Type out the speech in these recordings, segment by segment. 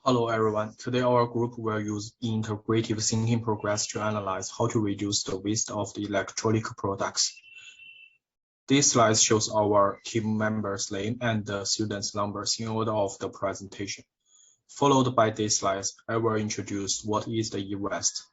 Hello everyone. Today our group will use integrative thinking progress to analyze how to reduce the waste of the electronic products. This slide shows our team members' name and the students' numbers in order of the presentation. Followed by these slides, I will introduce what is the e-waste.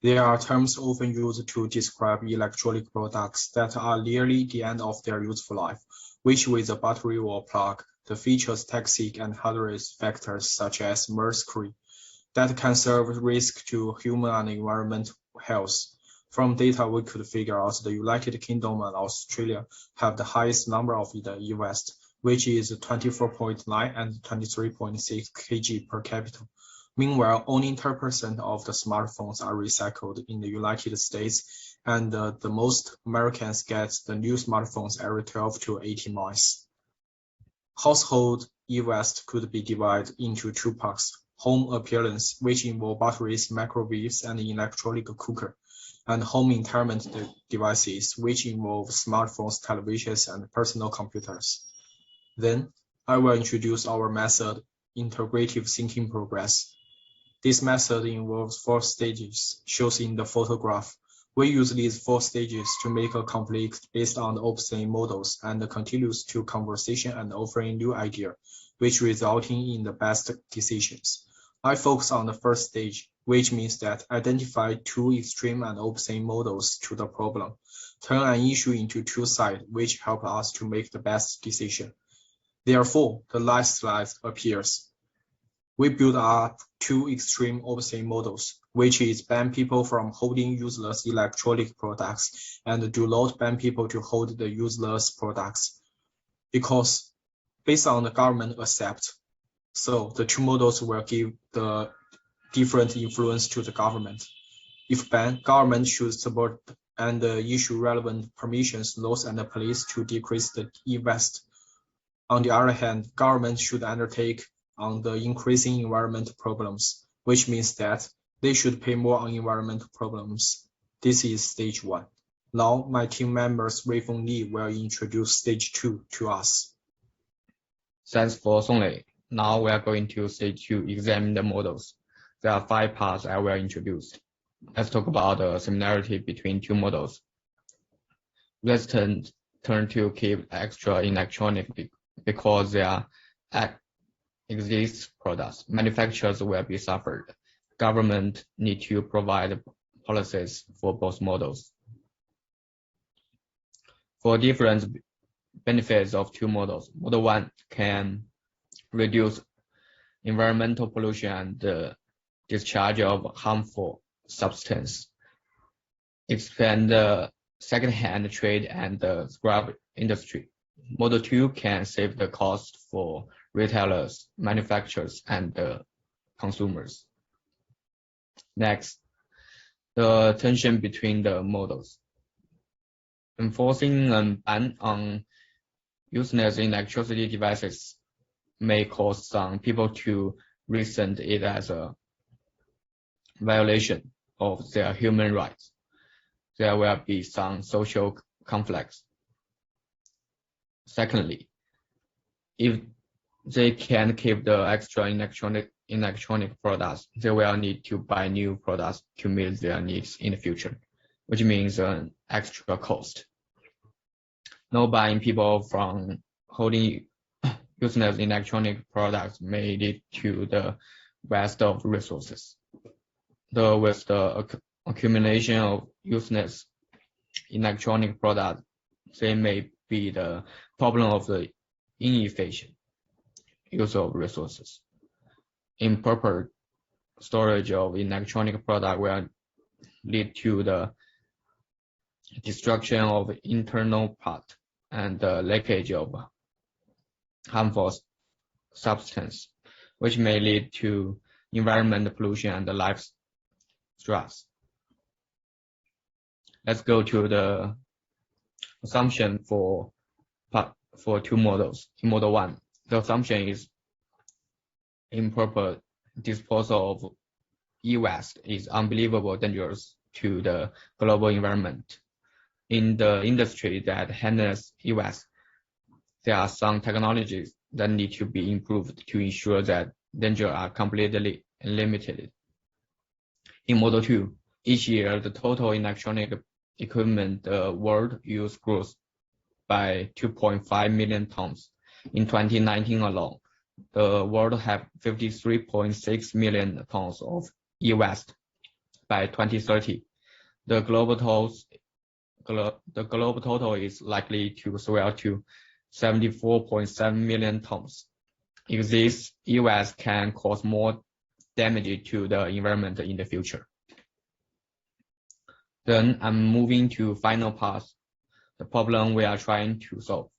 There are terms often used to describe electronic products that are nearly the end of their useful life, which with a battery or plug, the features toxic and hazardous factors such as mercury that can serve risk to human and environmental health. From data, we could figure out the United Kingdom and Australia have the highest number of the e-waste, which is 24.9 and 23.6 kg per capita. Meanwhile, only 10% of the smartphones are recycled in the United States, and the most Americans get the new smartphones every 12 to 18 months. Household e-waste could be divided into two parts: home appliance, which involve batteries, microwaves, and electronic cooker, and home entertainment devices, which involve smartphones, televisions, and personal computers. Then, I will introduce our method, integrative thinking progress. This method involves 4 stages, shown in the photograph. We use these 4 stages to make a conflict based on the opposite models and continues to conversation and offering new idea, which resulting in the best decisions. I focus on the first stage, which means that identify 2 extreme and opposite models to the problem, turn an issue into 2 sides, which help us to make the best decision. Therefore, the last slide appears. We build up 2 extreme opposite models, which is ban people from holding useless electronic products and do not ban people to hold the useless products. Because based on the government accept, so the 2 models will give the different influence to the government. If ban, government should support and issue relevant permissions, laws, and police to decrease the e-waste. On the other hand, government should undertake on the increasing environmental problems, which means that they should pay more on environmental problems. This is stage 1. Now, my team members Wei-Feng Li will introduce stage 2 to us. Thanks for Songlei. Now we are going to stage 2, examine the models. There are 5 parts I will introduce. Let's talk about the similarity between 2 models. Let's turn to keep extra electronic because there exist products. Manufacturers will be suffered. Government need to provide policies for both models. For different benefits of 2 models, Model 1 can reduce environmental pollution and the discharge of harmful substance, expand the second-hand trade and the scrap industry. Model 2 can save the cost for retailers, manufacturers, and consumers. Next, the tension between the models. Enforcing a ban on useless electricity devices may cause some people to resent it as a violation of their human rights. There will be some social conflicts. Secondly, if they can keep the extra electronic products, they will need to buy new products to meet their needs in the future, which means an extra cost. No buying people from holding useless electronic products may lead to the waste of resources. With the accumulation of useless electronic products, they may be the problem of the inefficient use of resources. Improper storage of electronic product will lead to the destruction of internal part and the leakage of harmful substance, which may lead to environmental pollution and life stress. Let's go to the assumption for 2 models. In Model 1, the assumption is improper disposal of e-waste is unbelievably dangerous to the global environment. In the industry that handles e-waste, there are some technologies that need to be improved to ensure that dangers are completely limited. In Model 2, each year the total electronic equipment world use grows by 2.5 million tons. In 2019 alone, the world had 53.6 million tons of e-waste. By 2030, the global total is likely to swell to 74.7 million tons. If this e-waste can cause more damage to the environment in the future. Then I'm moving to final part, the problem we are trying to solve.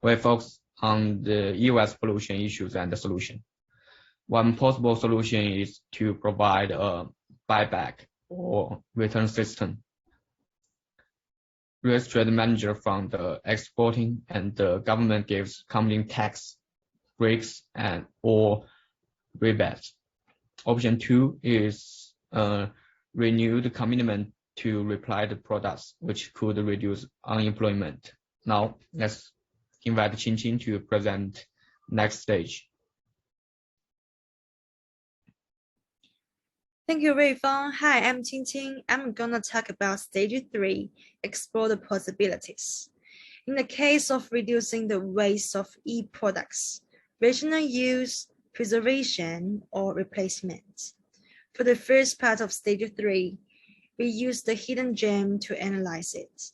We focus on the e-waste pollution issues and the solution. One possible solution is to provide a buyback or return system. Registered manager from the exporting, and the government gives company tax breaks and or rebates. Option 2 is renewed commitment to reply the products, which could reduce unemployment. Now let's invite Qingqing to present next stage. Thank you, Ruifeng. Hi, I'm Qingqing. I'm gonna talk about stage 3, explore the possibilities. In the case of reducing the waste of e-products, regional use, preservation, or replacement. For the first part of stage 3, we use the hidden gem to analyze it.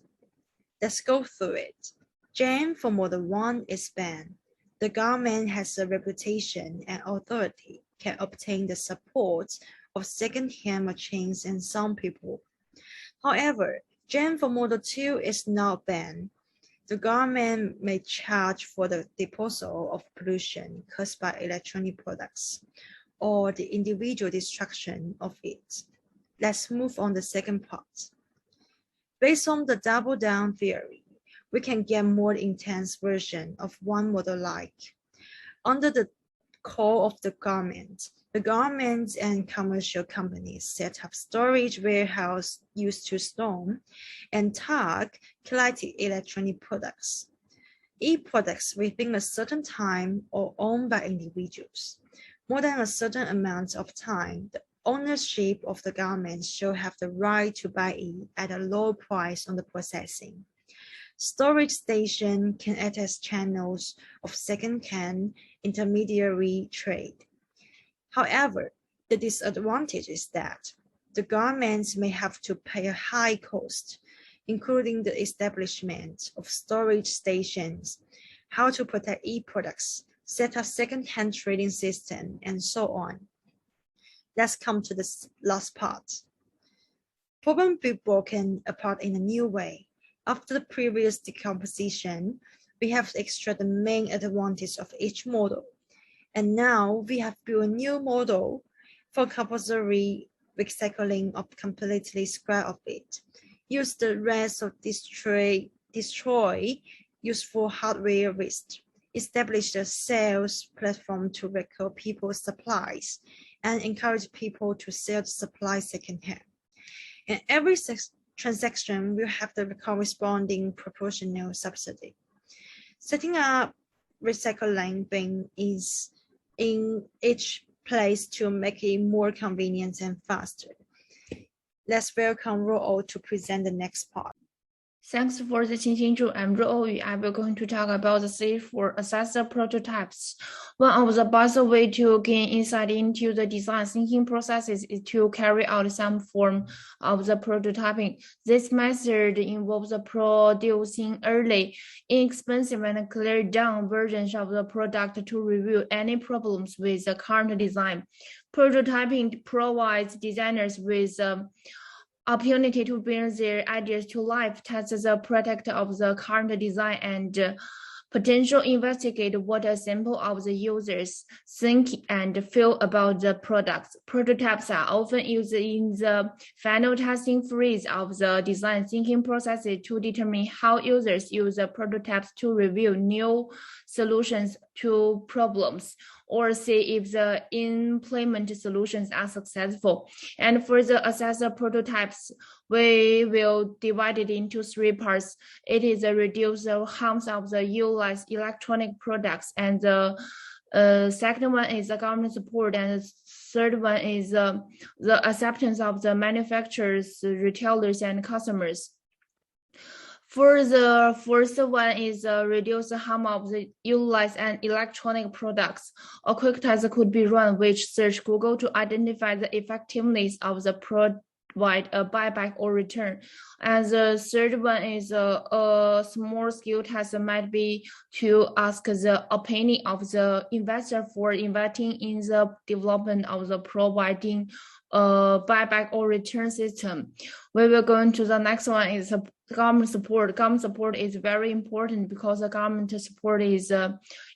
Let's go through it. Gem for Model 1 is banned. The government has a reputation and authority can obtain the support of second-hand machines and some people. However, gem for Model 2 is not banned. The government may charge for the disposal of pollution caused by electronic products or the individual destruction of it. Let's move on the second part. Based on the double down theory, we can get more intense version of one model like. Under the call of the government and commercial companies set up storage warehouse used to store and tag collected electronic products. E-products within a certain time or owned by individuals. More than a certain amount of time, the ownership of the government shall have the right to buy it at a low price on the processing. Storage stations can act as channels of second-hand intermediary trade. However, the disadvantage is that the governments may have to pay a high cost, including the establishment of storage stations, how to protect e-products, set up second-hand trading system, and so on. Let's come to the last part. Problem be broken apart in a new way. After the previous decomposition, we have extracted the main advantage of each model. And now we have built a new model for compulsory recycling of completely scrap of it. Use the rest of destroy useful hardware waste. Establish a sales platform to record people's supplies and encourage people to sell the supply secondhand. And every transaction will have the corresponding proportional subsidy. Setting up recycling bin is in each place to make it more convenient and faster. Let's welcome Ruo to present the next part. Thanks for the Qingqing. I'm Ruo. I will going to talk about the stage for assessor prototypes. One of the best way to gain insight into the design thinking processes is to carry out some form of the prototyping. This method involves producing early, inexpensive, and clear down versions of the product to review any problems with the current design. Prototyping provides designers with opportunity to bring their ideas to life, test the product of the current design, and potential investigate what a sample of the users think and feel about the products. Prototypes are often used in the final testing phase of the design thinking process to determine how users use the prototypes to review new solutions to problems or see if the implemented solutions are successful. And for the assessor prototypes, we will divide it into 3 parts. It is reduce the harms of the utilized electronic products and the Second one is the government support, and the third one is the acceptance of the manufacturers, retailers, and customers. For the first one is reduce the harm of the utilized and electronic products. A quick test could be run which search Google to identify the effectiveness of the provide a buyback or return. And the third one is a small scale test might be to ask the opinion of the investor for investing in the development of the providing buyback or return system. We will go into the next one is government support. Government support is very important because the government support is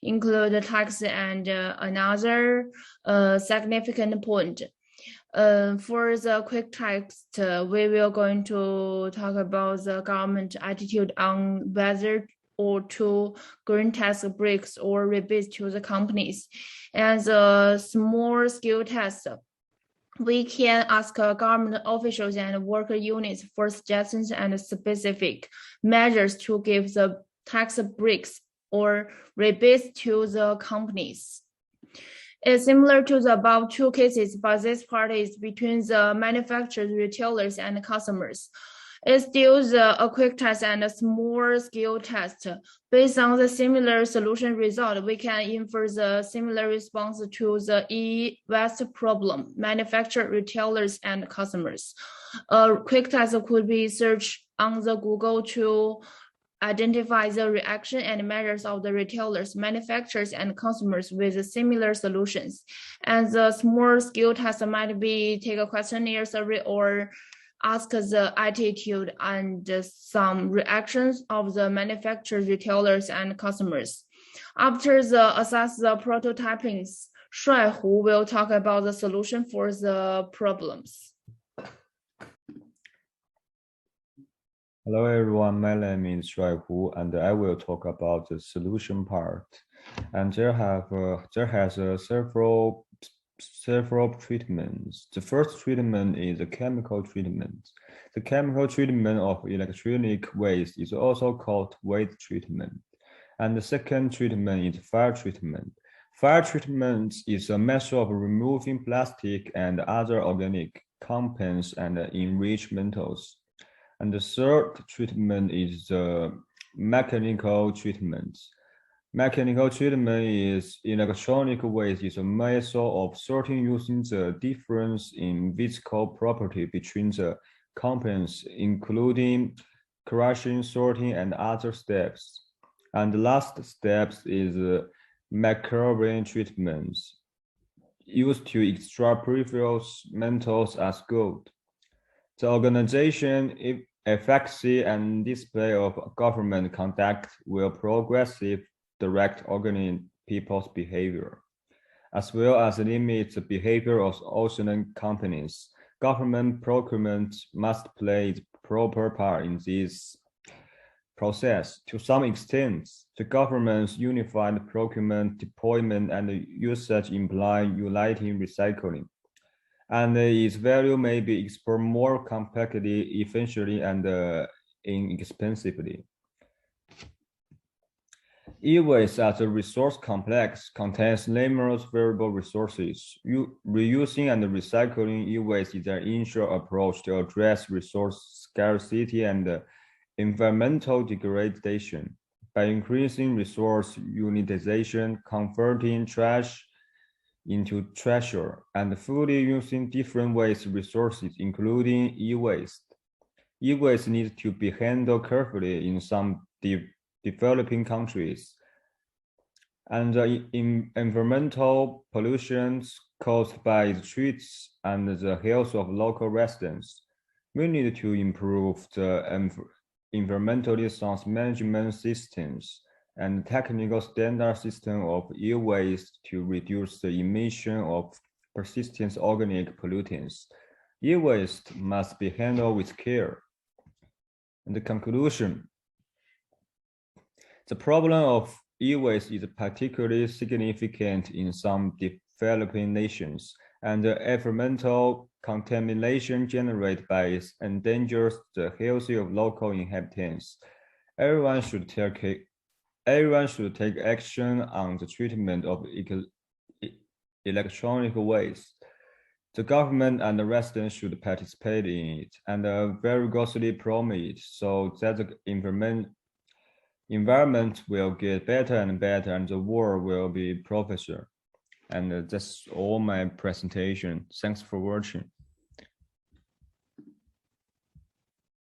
include tax and another significant point. For the quick text, we will going to talk about the government attitude on whether or to grant tax breaks or rebates to the companies. And the small scale test, we can ask government officials and worker units for suggestions and specific measures to give the tax breaks or rebates to the companies. It's similar to the above two cases, but this part is between the manufacturers, retailers, and customers. It's still a quick test and a small scale test. Based on the similar solution result, we can infer the similar response to the e-waste problem, manufacturer, retailers, and customers. A quick test could be searched on the Google to identify the reaction and measures of the retailers, manufacturers, and consumers with similar solutions. And the small scale test might be take a questionnaire survey or ask the attitude and some reactions of the manufacturers, retailers, and customers. After the assess the prototyping, Shuaihu will talk about the solution for the problems. Hello everyone, my name is Shuaihu, and I will talk about the solution part. And there has several treatments. The first treatment is the chemical treatment. The chemical treatment of electronic waste is also called waste treatment. And the second treatment is fire treatment. Fire treatment is a method of removing plastic and other organic compounds and enriched metals. And the third treatment is the mechanical treatment. Mechanical treatment is electronic waste is a method of sorting using the difference in physical property between the components, including crushing, sorting, and other steps. And the last steps is microbial treatment, used to extract precious metals as gold. The organization, efficacy, and display of government conduct will progressively direct organic people's behavior, as well as limit the behavior of ocean companies. Government procurement must play its proper part in this process. To some extent, the government's unified procurement, deployment, and usage imply uniting recycling, and its value may be explored more compactly, efficiently, and inexpensively. E-waste as a resource complex contains numerous variable resources. Reusing and recycling e-waste is an initial approach to address resource scarcity and environmental degradation. By increasing resource utilization, converting trash into treasure, and fully using different waste resources, including e-waste. E-waste needs to be handled carefully in some developing countries, and environmental pollution caused by the streets and the health of local residents. We need to improve the environmentally sound management systems and technical standard system of e-waste to reduce the emission of persistent organic pollutants. E-waste must be handled with care. And the conclusion, the problem of e-waste is particularly significant in some developing nations, and the environmental contamination generated by it endangers the health of local inhabitants. Everyone should take Everyone should take action on the treatment of electronic waste. The government and the residents should participate in it and vigorously promote it so that the environment will get better and better and the world will be professional. And that's all my presentation. Thanks for watching.